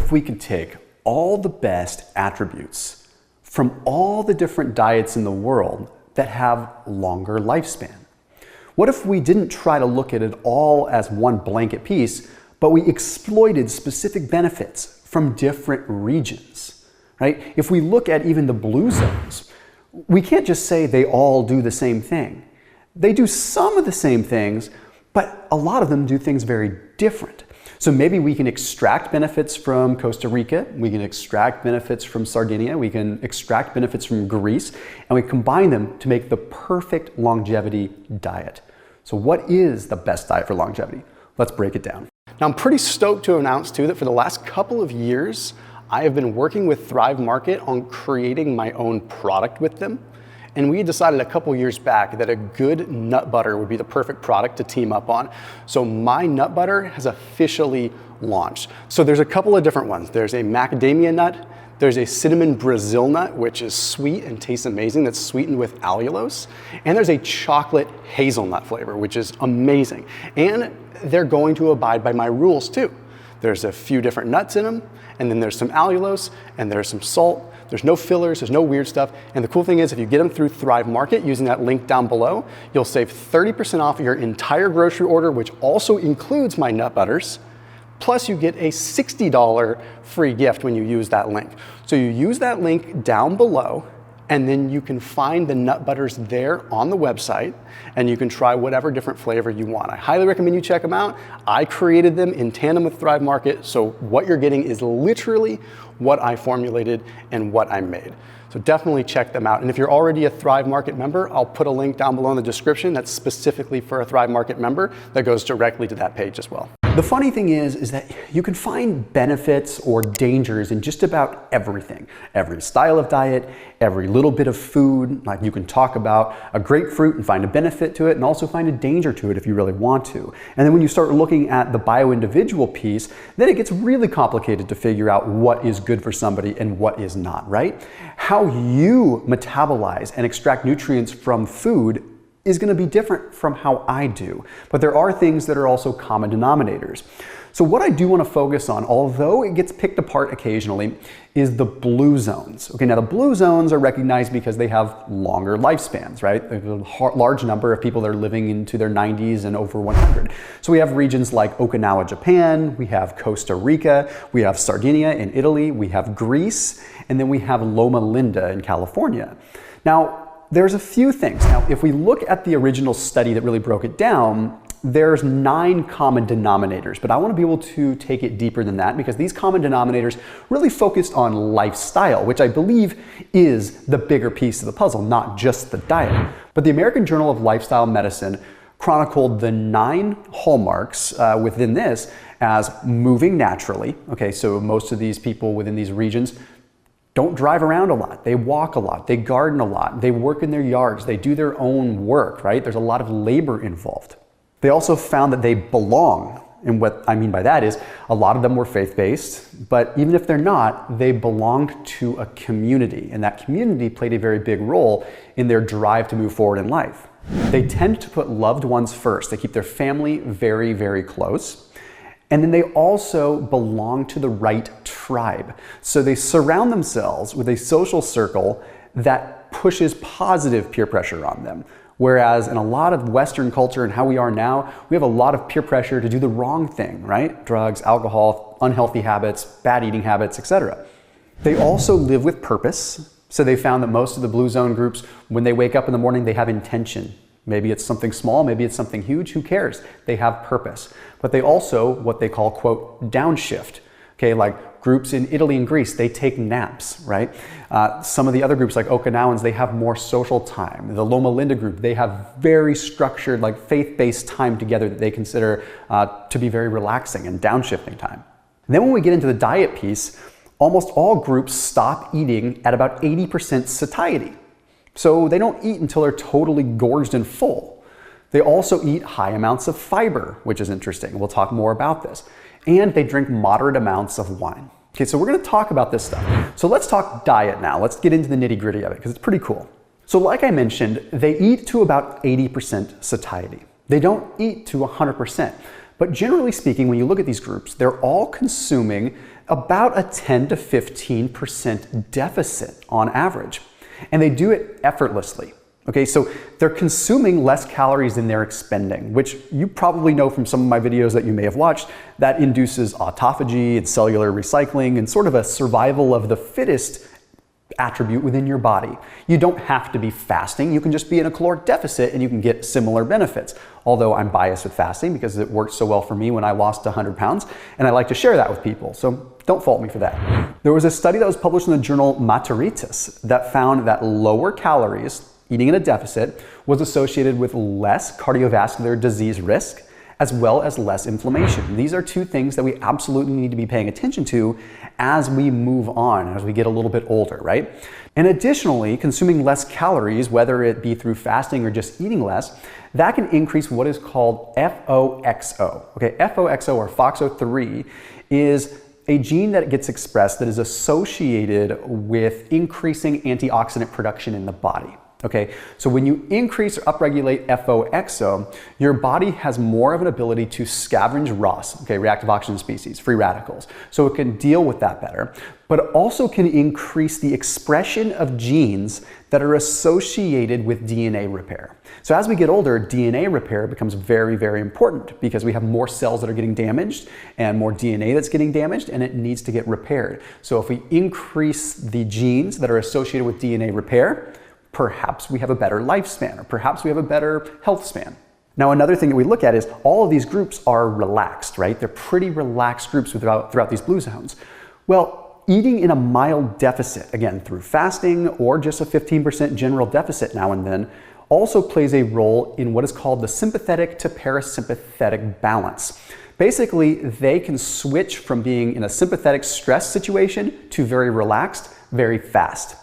if we could take all the best attributes from all the different diets in the world that have longer lifespan? What if we didn't try to look at it all as one blanket piece, but we exploited specific benefits from different regions, right? If we look at even the blue zones, we can't just say they all do the same thing. They do some of the same things, but a lot of them do things very different. So maybe we can extract benefits from Costa Rica, we can extract benefits from Sardinia, we can extract benefits from Greece, and we combine them to make the perfect longevity diet. So what is the best diet for longevity? Let's break it down. Now, I'm pretty stoked to announce too that for the last couple of years, I have been working with Thrive Market on creating my own product with them. And we decided a couple years back that a good nut butter would be the perfect product to team up on. So my nut butter has officially launched. So there's a couple of different ones. There's a macadamia nut, there's a cinnamon Brazil nut, which is sweet and tastes amazing, that's sweetened with allulose. And there's a chocolate hazelnut flavor, which is amazing. And they're going to abide by my rules too. There's a few different nuts in them, and then there's some allulose, and there's some salt. There's no fillers, there's no weird stuff. And the cool thing is if you get them through Thrive Market using that link down below, you'll save 30% off your entire grocery order, which also includes my nut butters. Plus you get a $60 free gift when you use that link. So you use that link down below, and then you can find the nut butters there on the website, and you can try whatever different flavor you want. I highly recommend you check them out. I created them in tandem with Thrive Market, so what you're getting is literally what I formulated and what I made. So definitely check them out. And if you're already a Thrive Market member, I'll put a link down below in the description that's specifically for a Thrive Market member that goes directly to that page as well. The funny thing is that you can find benefits or dangers in just about everything. Every style of diet, every little bit of food. Like you can talk about a grapefruit and find a benefit to it and also find a danger to it if you really want to. And then when you start looking at the bio-individual piece, then it gets really complicated to figure out what is good for somebody and what is not, right? How you metabolize and extract nutrients from food is going to be different from how I do. But there are things that are also common denominators. So what I do want to focus on, although it gets picked apart occasionally, is the blue zones. Okay, now the blue zones are recognized because they have longer lifespans, right? There's a large number of people that are living into their 90s and over 100. So we have regions like Okinawa, Japan, we have Costa Rica, we have Sardinia in Italy, we have Greece, and then we have Loma Linda in California. Now, there's a few things. Now, if we look at the original study that really broke it down, there's 9 common denominators, but I want to be able to take it deeper than that because these common denominators really focused on lifestyle, which I believe is the bigger piece of the puzzle, not just the diet. But the American Journal of Lifestyle Medicine chronicled the 9 hallmarks within this as moving naturally. Okay, so most of these people within these regions don't drive around a lot. They walk a lot. They garden a lot. They work in their yards. They do their own work, right? There's a lot of labor involved. They also found that they belong. And what I mean by that is a lot of them were faith-based, but even if they're not, they belonged to a community. And that community played a very big role in their drive to move forward in life. They tend to put loved ones first. They keep their family very, very close. And then they also belong to the right tribe. So they surround themselves with a social circle that pushes positive peer pressure on them. Whereas in a lot of Western culture and how we are now, we have a lot of peer pressure to do the wrong thing, right? Drugs, alcohol, unhealthy habits, bad eating habits, etc. They also live with purpose. So they found that most of the blue zone groups, when they wake up in the morning, they have intention. Maybe it's something small, maybe it's something huge, who cares? They have purpose. But they also, what they call, quote, downshift. Okay, like groups in Italy and Greece, they take naps, right? Some of the other groups like Okinawans, they have more social time. The Loma Linda group, they have very structured, like faith-based time together that they consider to be very relaxing and downshifting time. And then when we get into the diet piece, almost all groups stop eating at about 80% satiety. So they don't eat until they're totally gorged and full. They also eat high amounts of fiber, which is interesting. We'll talk more about this. And they drink moderate amounts of wine. Okay, so we're gonna talk about this stuff. So let's talk diet now. Let's get into the nitty-gritty of it because it's pretty cool. So like I mentioned, they eat to about 80% satiety. They don't eat to 100%. But generally speaking, when you look at these groups, they're all consuming about a 10 to 15% deficit on average. And they do it effortlessly. Okay, so they're consuming less calories than they're expending, which you probably know from some of my videos that you may have watched. That induces autophagy and cellular recycling and sort of a survival of the fittest attribute within your body. You don't have to be fasting. You can just be in a caloric deficit and you can get similar benefits. Although I'm biased with fasting because it worked so well for me when I lost 100 pounds, and I like to share that with people. So don't fault me for that. There was a study that was published in the journal Maturitas that found that lower calories, eating in a deficit, was associated with less cardiovascular disease risk as well as less inflammation. These are two things that we absolutely need to be paying attention to as we move on, as we get a little bit older, right? And additionally, consuming less calories, whether it be through fasting or just eating less, that can increase what is called FOXO. Okay, FOXO or FOXO3 is a gene that gets expressed that is associated with increasing antioxidant production in the body. Okay, so when you increase or upregulate FOXO, your body has more of an ability to scavenge ROS, okay, reactive oxygen species, free radicals. So it can deal with that better, but it also can increase the expression of genes that are associated with DNA repair. So as we get older, DNA repair becomes very, very important because we have more cells that are getting damaged and more DNA that's getting damaged, and it needs to get repaired. So if we increase the genes that are associated with DNA repair, perhaps we have a better lifespan, or perhaps we have a better health span. Now, another thing that we look at is all of these groups are relaxed, right? They're pretty relaxed groups throughout these blue zones. Well, eating in a mild deficit, again, through fasting or just a 15% general deficit now and then, also plays a role in what is called the sympathetic to parasympathetic balance. Basically, they can switch from being in a sympathetic stress situation to very relaxed, very fast.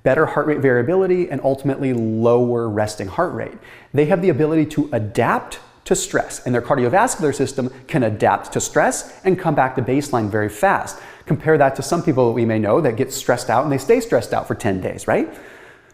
Better heart rate variability, and ultimately lower resting heart rate. They have the ability to adapt to stress, and their cardiovascular system can adapt to stress and come back to baseline very fast. Compare that to some people that we may know that get stressed out and they stay stressed out for 10 days, right?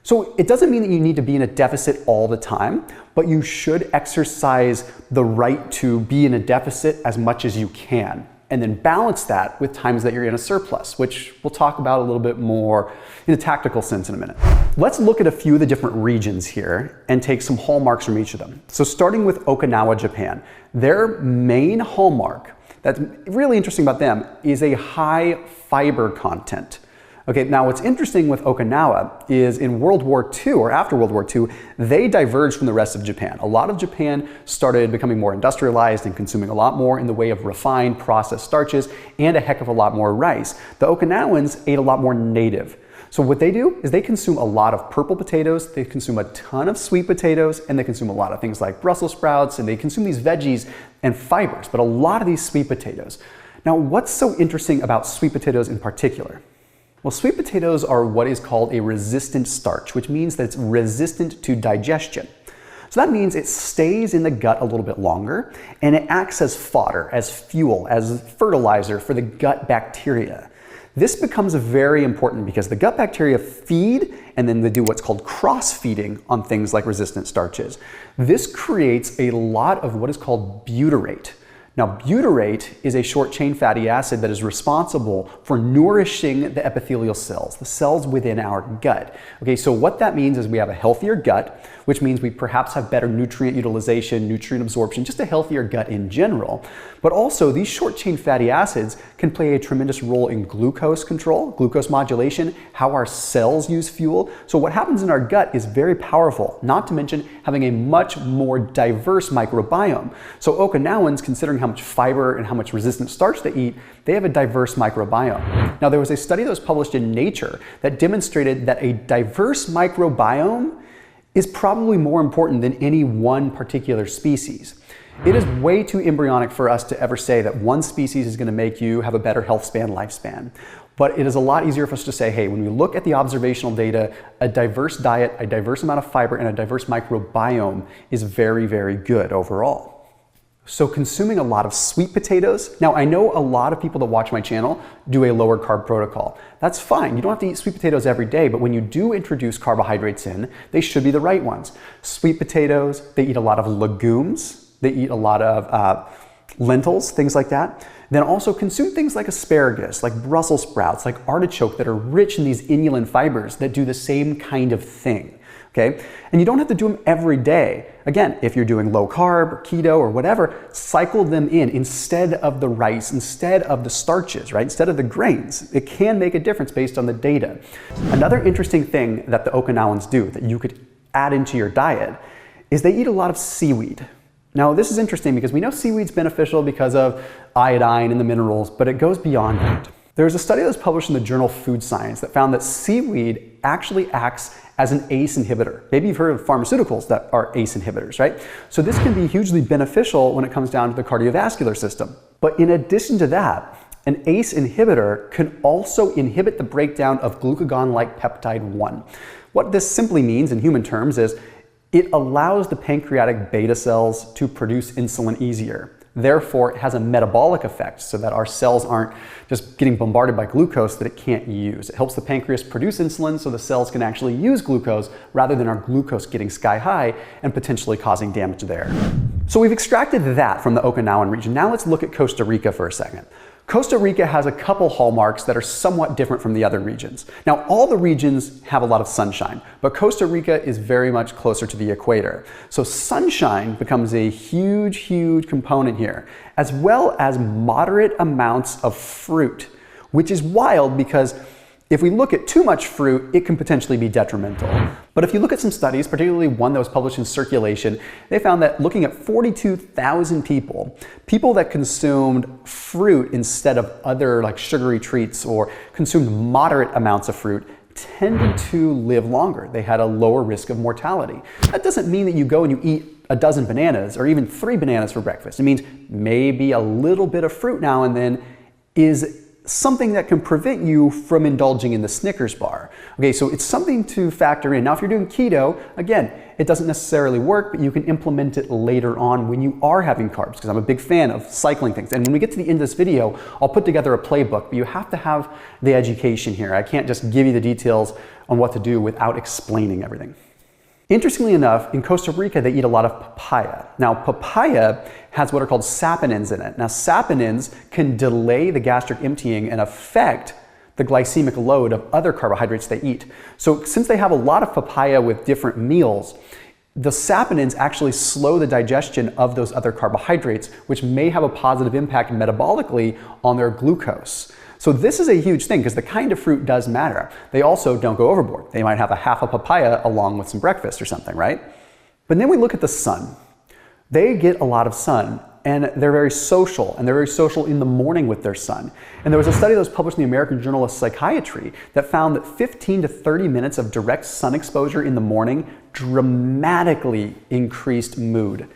So it doesn't mean that you need to be in a deficit all the time, but you should exercise the right to be in a deficit as much as you can, and then balance that with times that you're in a surplus, which we'll talk about a little bit more in a tactical sense in a minute. Let's look at a few of the different regions here and take some hallmarks from each of them. So starting with Okinawa, Japan, their main hallmark that's really interesting about them is a high fiber content. Okay, now what's interesting with Okinawa is in World War II, or after World War II, they diverged from the rest of Japan. A lot of Japan started becoming more industrialized and consuming a lot more in the way of refined processed starches and a heck of a lot more rice. The Okinawans ate a lot more native. So what they do is they consume a lot of purple potatoes, they consume a ton of sweet potatoes, and they consume a lot of things like Brussels sprouts, and they consume these veggies and fibers, but a lot of these sweet potatoes. Now, what's so interesting about sweet potatoes in particular? Well, sweet potatoes are what is called a resistant starch, which means that it's resistant to digestion. So that means it stays in the gut a little bit longer, and it acts as fodder, as fuel, as fertilizer for the gut bacteria. This becomes very important because the gut bacteria feed and then they do what's called cross-feeding on things like resistant starches. This creates a lot of what is called butyrate. Now, butyrate is a short-chain fatty acid that is responsible for nourishing the epithelial cells, the cells within our gut. Okay, so what that means is we have a healthier gut, which means we perhaps have better nutrient utilization, nutrient absorption, just a healthier gut in general. But also, these short-chain fatty acids can play a tremendous role in glucose control, glucose modulation, how our cells use fuel. So what happens in our gut is very powerful, not to mention having a much more diverse microbiome. So Okinawans, considering how much fiber and how much resistant starch they eat, they have a diverse microbiome. Now, there was a study that was published in Nature that demonstrated that a diverse microbiome is probably more important than any one particular species. It is way too embryonic for us to ever say that one species is going to make you have a better health span, lifespan. But it is a lot easier for us to say, hey, when we look at the observational data, a diverse diet, a diverse amount of fiber, and a diverse microbiome is very, very good overall. So consuming a lot of sweet potatoes. Now, I know a lot of people that watch my channel do a lower carb protocol. That's fine. You don't have to eat sweet potatoes every day, but when you do introduce carbohydrates in, they should be the right ones. Sweet potatoes, they eat a lot of legumes. They eat a lot of lentils, things like that. Then also consume things like asparagus, like Brussels sprouts, like artichoke that are rich in these inulin fibers that do the same kind of thing. Okay? And you don't have to do them every day. Again, if you're doing low carb, or keto, or whatever, cycle them in instead of the rice, instead of the starches, right? Instead of the grains. It can make a difference based on the data. Another interesting thing that the Okinawans do that you could add into your diet is they eat a lot of seaweed. Now, this is interesting because we know seaweed's beneficial because of iodine and the minerals, but it goes beyond that. There's a study that was published in the journal Food Science that found that seaweed actually acts as an ACE inhibitor. Maybe you've heard of pharmaceuticals that are ACE inhibitors, right? So this can be hugely beneficial when it comes down to the cardiovascular system. But in addition to that, an ACE inhibitor can also inhibit the breakdown of glucagon-like peptide 1. What this simply means in human terms is it allows the pancreatic beta cells to produce insulin easier. Therefore, it has a metabolic effect so that our cells aren't just getting bombarded by glucose that it can't use. It helps the pancreas produce insulin so the cells can actually use glucose rather than our glucose getting sky high and potentially causing damage there. So we've extracted that from the Okinawan region. Now let's look at Costa Rica for a second. Costa Rica has a couple hallmarks that are somewhat different from the other regions. Now, all the regions have a lot of sunshine, but Costa Rica is very much closer to the equator. So sunshine becomes a huge, huge component here, as well as moderate amounts of fruit, which is wild because if we look at too much fruit, it can potentially be detrimental. But if you look at some studies, particularly one that was published in Circulation, they found that looking at 42,000 people that consumed fruit instead of other like sugary treats or consumed moderate amounts of fruit tended to live longer. They had a lower risk of mortality. That doesn't mean that you go and you eat a dozen bananas or even 3 bananas for breakfast. It means maybe a little bit of fruit now and then is something that can prevent you from indulging in the Snickers bar. Okay, so it's something to factor in. Now, if you're doing keto, again, it doesn't necessarily work, but you can implement it later on when you are having carbs, because I'm a big fan of cycling things. And when we get to the end of this video, I'll put together a playbook, but you have to have the education here. I can't just give you the details on what to do without explaining everything. Interestingly enough, in Costa Rica, they eat a lot of papaya. Now, papaya has what are called saponins in it. Now, saponins can delay the gastric emptying and affect the glycemic load of other carbohydrates they eat. So since they have a lot of papaya with different meals, the saponins actually slow the digestion of those other carbohydrates, which may have a positive impact metabolically on their glucose. So this is a huge thing because the kind of fruit does matter. They also don't go overboard. They might have a half a papaya along with some breakfast or something, right? But then we look at the sun. They get a lot of sun and they're very social, and they're very social in the morning with their sun. And there was a study that was published in the American Journal of Psychiatry that found that 15 to 30 minutes of direct sun exposure in the morning dramatically increased mood.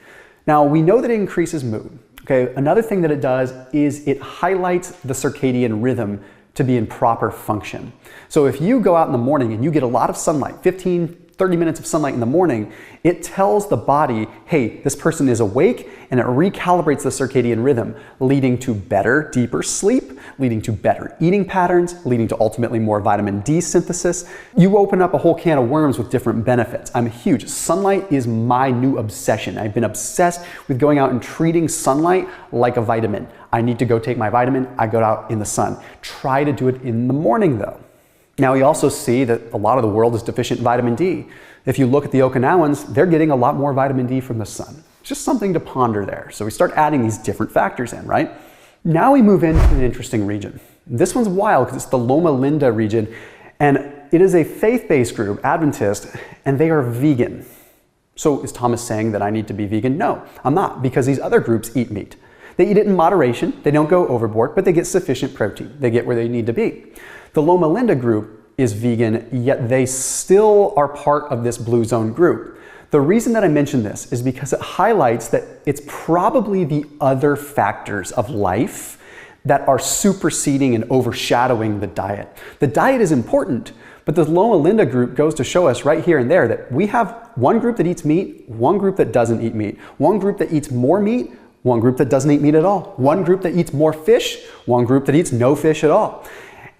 Now, we know that it increases mood. Okay, another thing that it does is it highlights the circadian rhythm to be in proper function. So if you go out in the morning and you get a lot of sunlight, 15, 30 minutes of sunlight in the morning, it tells the body, hey, this person is awake, and it recalibrates the circadian rhythm, leading to better, deeper sleep, leading to better eating patterns, leading to ultimately more vitamin D synthesis. You open up a whole can of worms with different benefits. I'm huge. Sunlight is my new obsession. I've been obsessed with going out and treating sunlight like a vitamin. I need to go take my vitamin, I go out in the sun. Try to do it in the morning though. Now, we also see that a lot of the world is deficient in vitamin D. If you look at the Okinawans, they're getting a lot more vitamin D from the sun. It's just something to ponder there. So we start adding these different factors in, right? Now we move into an interesting region. This one's wild because it's the Loma Linda region, and it is a faith-based group, Adventist, and they are vegan. So is Thomas saying that I need to be vegan? No, I'm not, because these other groups eat meat. They eat it in moderation, they don't go overboard, but they get sufficient protein. They get where they need to be. The Loma Linda group is vegan, yet they still are part of this blue zone group. The reason that I mention this is because it highlights that it's probably the other factors of life that are superseding and overshadowing the diet. The diet is important, but the Loma Linda group goes to show us right here and there that we have one group that eats meat, one group that doesn't eat meat, one group that eats more meat, one group that doesn't eat meat at all, one group that eats more fish, one group that eats no fish at all.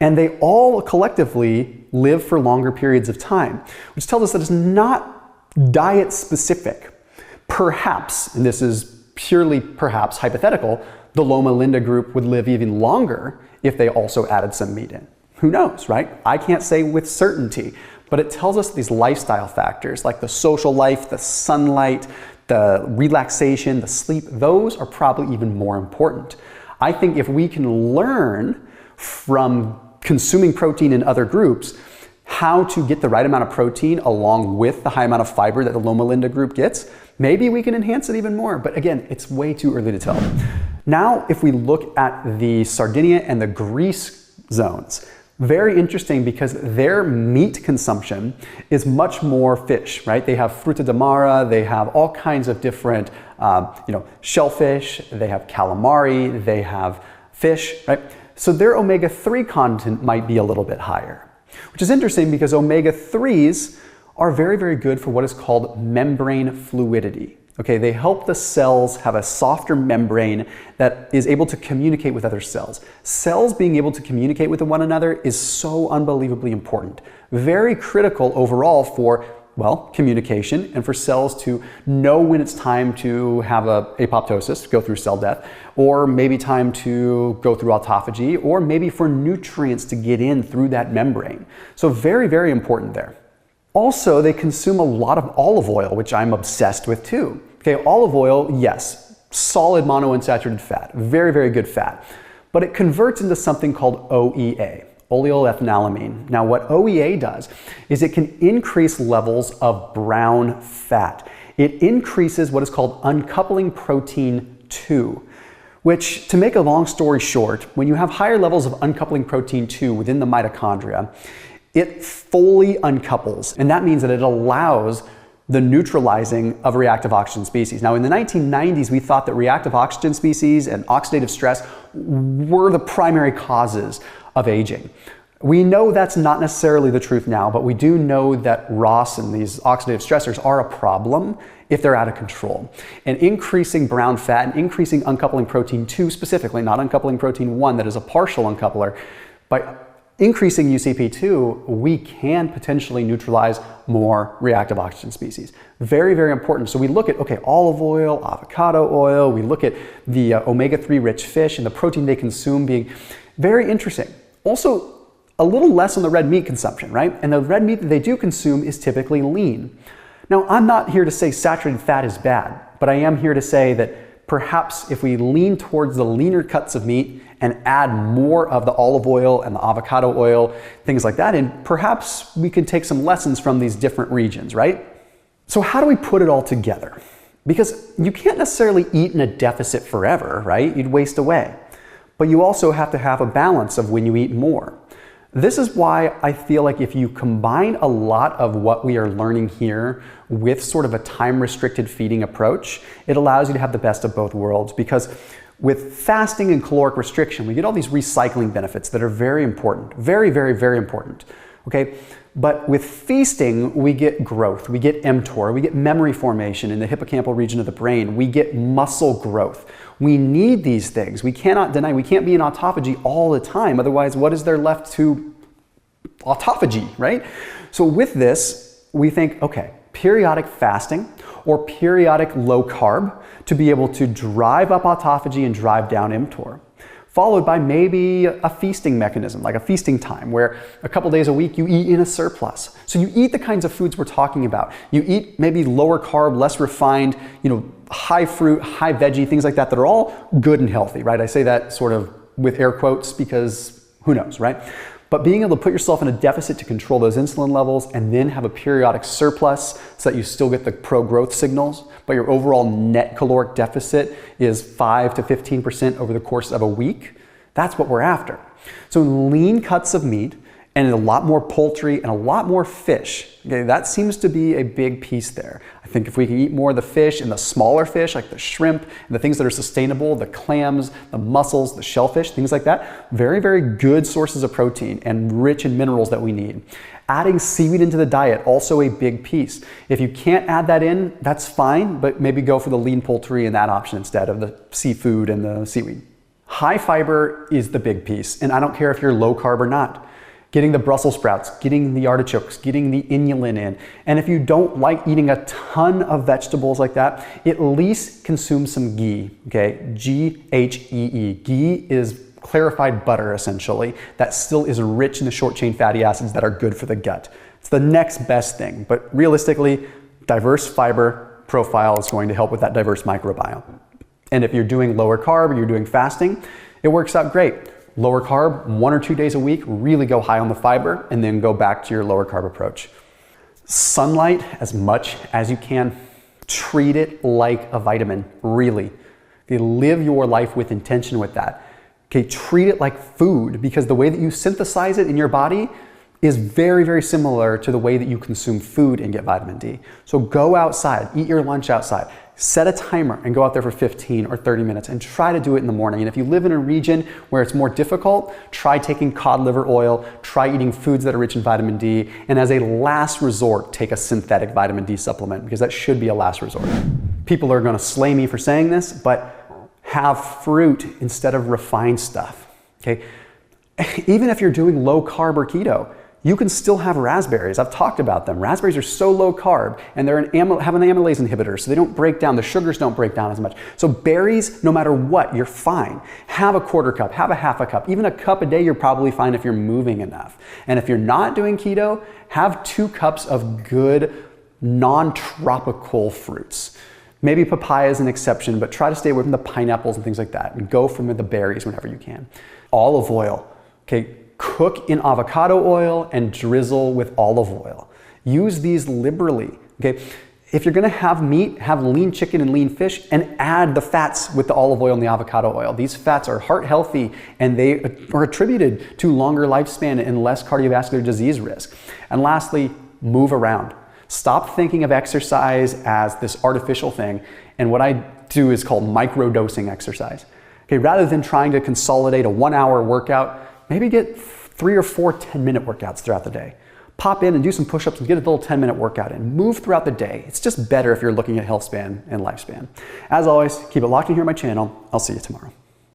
And they all collectively live for longer periods of time, which tells us that it's not diet specific. Perhaps, and this is purely perhaps hypothetical, the Loma Linda group would live even longer if they also added some meat in. Who knows, right? I can't say with certainty, but it tells us these lifestyle factors like the social life, the sunlight, the relaxation, the sleep, those are probably even more important. I think if we can learn from consuming protein in other groups how to get the right amount of protein along with the high amount of fiber that the Loma Linda group gets, maybe we can enhance it even more. But again, it's way too early to tell. Now, if we look at the Sardinia and the Greece zones, very interesting because their meat consumption is much more fish, right? They have fruta de mare, they have all kinds of different, shellfish, they have calamari, they have fish, right? So their omega-3 content might be a little bit higher, which is interesting because omega-3s are very, very good for what is called membrane fluidity. Okay, they help the cells have a softer membrane that is able to communicate with other cells. Cells being able to communicate with one another is so unbelievably important. Very critical overall for, well, communication and for cells to know when it's time to have apoptosis, go through cell death, or maybe time to go through autophagy, or maybe for nutrients to get in through that membrane. So very, very important there. Also, they consume a lot of olive oil, which I'm obsessed with too. Okay, olive oil, yes, solid monounsaturated fat, very, very good fat, but it converts into something called OEA, oleoethanolamine. Now, what OEA does is it can increase levels of brown fat. It increases what is called uncoupling protein 2, which, to make a long story short, when you have higher levels of uncoupling protein 2 within the mitochondria, it fully uncouples, and that means that it allows the neutralizing of reactive oxygen species. Now, in the 1990s, we thought that reactive oxygen species and oxidative stress were the primary causes of aging. We know that's not necessarily the truth now, but we do know that ROS and these oxidative stressors are a problem if they're out of control. And increasing brown fat and increasing uncoupling protein 2 specifically, not uncoupling protein 1 that is a partial uncoupler, by increasing UCP2, we can potentially neutralize more reactive oxygen species. Very, very important. So we look at, okay, olive oil, avocado oil, we look at the omega-3 rich fish and the protein they consume being very interesting. Also, a little less on the red meat consumption, right? And the red meat that they do consume is typically lean. Now, I'm not here to say saturated fat is bad, but I am here to say that perhaps if we lean towards the leaner cuts of meat and add more of the olive oil and the avocado oil, things like that, and perhaps we can take some lessons from these different regions, right? So how do we put it all together? Because you can't necessarily eat in a deficit forever, right? You'd waste away. But you also have to have a balance of when you eat more. This is why I feel like if you combine a lot of what we are learning here with sort of a time-restricted feeding approach, it allows you to have the best of both worlds. Because with fasting and caloric restriction, we get all these recycling benefits that are very important, very, very, very important, okay? But with feasting, we get growth, we get mTOR, we get memory formation in the hippocampal region of the brain, we get muscle growth. We need these things. We cannot deny, we can't be in autophagy all the time, otherwise what is there left to autophagy, right? So with this, we think, okay, periodic fasting or periodic low carb to be able to drive up autophagy and drive down mTOR, followed by maybe a feasting mechanism, like a feasting time where a couple days a week you eat in a surplus. So you eat the kinds of foods we're talking about. You eat maybe lower carb, less refined, high fruit, high veggie, things like that are all good and healthy, right? I say that sort of with air quotes because who knows, right? But being able to put yourself in a deficit to control those insulin levels and then have a periodic surplus so that you still get the pro-growth signals, but your overall net caloric deficit is 5 to 15% over the course of a week, that's what we're after. So lean cuts of meat and a lot more poultry and a lot more fish, okay, that seems to be a big piece there. I think if we can eat more of the fish and the smaller fish like the shrimp and the things that are sustainable, the clams, the mussels, the shellfish, things like that, very, very good sources of protein and rich in minerals that we need. Adding seaweed into the diet, also a big piece. If you can't add that in, that's fine, but maybe go for the lean poultry and that option instead of the seafood and the seaweed. High fiber is the big piece, and I don't care if you're low carb or not. getting the Brussels sprouts, getting the artichokes, getting the inulin in. And if you don't like eating a ton of vegetables like that, at least consume some ghee, okay? G-H-E-E. Ghee is clarified butter, essentially, that still is rich in the short-chain fatty acids that are good for the gut. It's the next best thing, but realistically, diverse fiber profile is going to help with that diverse microbiome. And if you're doing lower carb or you're doing fasting, it works out great. Lower carb, 1 or 2 days a week, really go high on the fiber, and then go back to your lower carb approach. Sunlight as much as you can. Treat it like a vitamin, really. Okay, live your life with intention with that. Okay, treat it like food, because the way that you synthesize it in your body is very, very similar to the way that you consume food and get vitamin D. So go outside, eat your lunch outside, set a timer and go out there for 15 or 30 minutes and try to do it in the morning. And if you live in a region where it's more difficult, try taking cod liver oil, try eating foods that are rich in vitamin D, and as a last resort, take a synthetic vitamin D supplement, because that should be a last resort. People are gonna slay me for saying this, but have fruit instead of refined stuff, okay? Even if you're doing low carb or keto, you can still have raspberries. I've talked about them. Raspberries are so low carb, and they're have an amylase inhibitor, so they don't break down, the sugars don't break down as much. So berries, no matter what, you're fine. Have a quarter cup, have a half a cup, even a cup a day, you're probably fine if you're moving enough. And if you're not doing keto, have 2 cups of good non-tropical fruits. Maybe papaya is an exception, but try to stay away from the pineapples and things like that, and go from the berries whenever you can. Olive oil, okay? Cook in avocado oil and drizzle with olive oil. Use these liberally, okay? If you're gonna have meat, have lean chicken and lean fish, and add the fats with the olive oil and the avocado oil. These fats are heart healthy, and they are attributed to longer lifespan and less cardiovascular disease risk. And lastly, move around. Stop thinking of exercise as this artificial thing, and what I do is called microdosing exercise. Okay, rather than trying to consolidate a 1-hour workout, maybe get 3 or 4 10-minute workouts throughout the day. Pop in and do some push-ups and get a little 10-minute workout in. Move throughout the day. It's just better if you're looking at health span and lifespan. As always, keep it locked in here on my channel. I'll see you tomorrow.